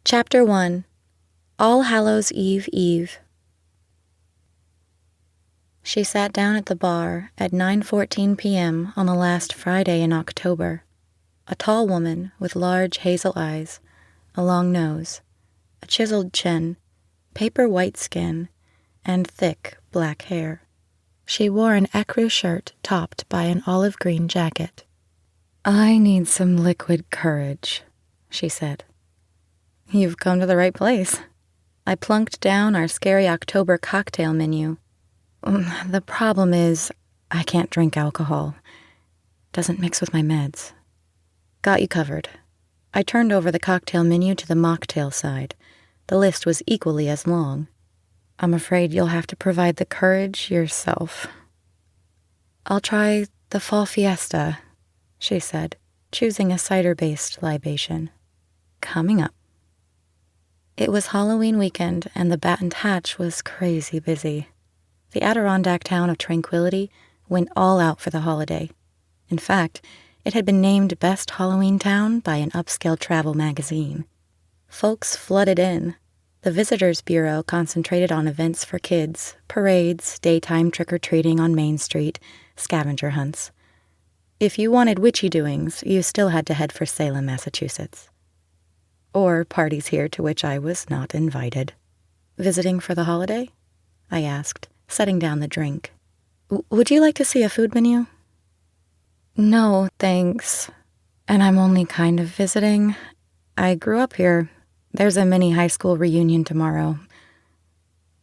Chapter 1. All Hallows Eve Eve. She sat down at the bar at 9:14 p.m. on the last Friday in October. A tall woman with large hazel eyes, a long nose, a chiseled chin, paper white skin, and thick black hair. She wore an ecru shirt topped by an olive green jacket. "I need some liquid courage," she said. "You've come to the right place." I plunked down our scary October cocktail menu. The problem is, I can't drink alcohol. Doesn't mix with my meds. Got you covered. I turned over the cocktail menu to the mocktail side. The list was equally as long. I'm afraid you'll have to provide the courage yourself. "I'll try the Fall Fiesta," she said, choosing a cider-based libation. "Coming up." It was Halloween weekend, and the Battened Hatch was crazy busy. The Adirondack town of Tranquility went all out for the holiday. In fact, it had been named Best Halloween Town by an upscale travel magazine. Folks flooded in. The Visitors Bureau concentrated on events for kids, parades, daytime trick-or-treating on Main Street, scavenger hunts. If you wanted witchy doings, you still had to head for Salem, Massachusetts. Or parties here to which I was not invited. "Visiting for the holiday?" I asked, setting down the drink. "Would you like to see a food menu?" "No, thanks. And I'm only kind of visiting. I grew up here. There's a mini high school reunion tomorrow.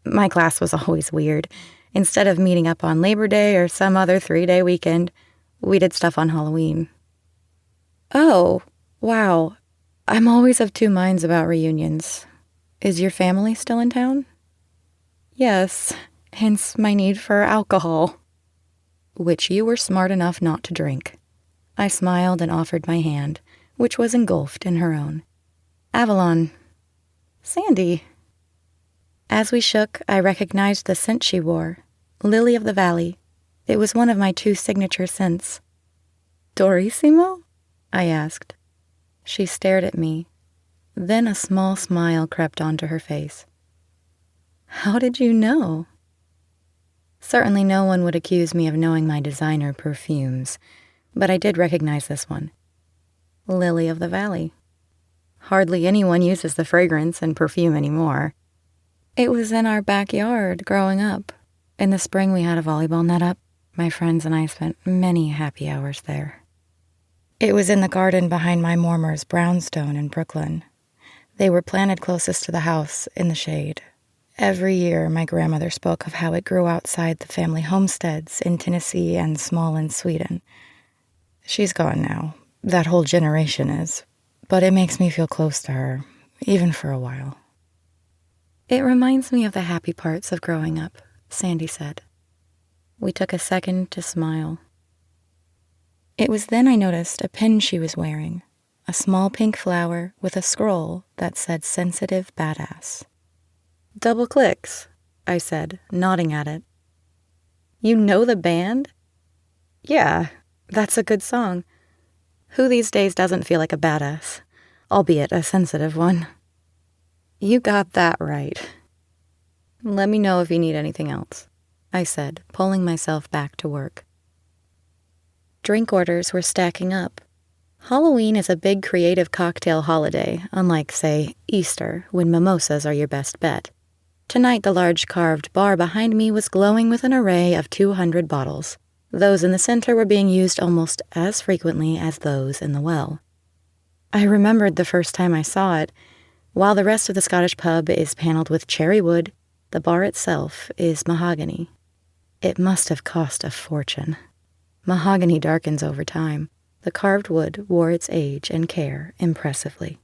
My class was always weird. Instead of meeting up on Labor Day or some other 3-day weekend, we did stuff on Halloween." "Oh, wow. I'm always of two minds about reunions. Is your family still in town?" "Yes, hence my need for alcohol." "Which you were smart enough not to drink." I smiled and offered my hand, which was engulfed in her own. "Avalon." "Sandy." As we shook, I recognized the scent she wore, Lily of the Valley. It was one of my 2 signature scents. "Dorissimo?" I asked. She stared at me. Then a small smile crept onto her face. "How did you know?" Certainly no one would accuse me of knowing my designer perfumes, but I did recognize this one. Lily of the Valley. Hardly anyone uses the fragrance and perfume anymore. It was in our backyard growing up. In the spring we had a volleyball net up. My friends and I spent many happy hours there. It was in the garden behind my Mormer's brownstone in Brooklyn. They were planted closest to the house, in the shade. Every year, my grandmother spoke of how it grew outside the family homesteads in Tennessee and small in Sweden. She's gone now. That whole generation is. But it makes me feel close to her, even for a while. "It reminds me of the happy parts of growing up," Sandy said. We took a second to smile. It was then I noticed a pin she was wearing, a small pink flower with a scroll that said Sensitive Badass. "Double clicks," I said, nodding at it. "You know the band?" "Yeah, that's a good song. Who these days doesn't feel like a badass, albeit a sensitive one?" "You got that right." "Let me know if you need anything else," I said, pulling myself back to work. Drink orders were stacking up. Halloween is a big creative cocktail holiday, unlike, say, Easter, when mimosas are your best bet. Tonight, the large carved bar behind me was glowing with an array of 200 bottles. Those in the center were being used almost as frequently as those in the well. I remembered the first time I saw it. While the rest of the Scottish pub is paneled with cherry wood, the bar itself is mahogany. It must have cost a fortune. Mahogany darkens over time. The carved wood wore its age and care impressively.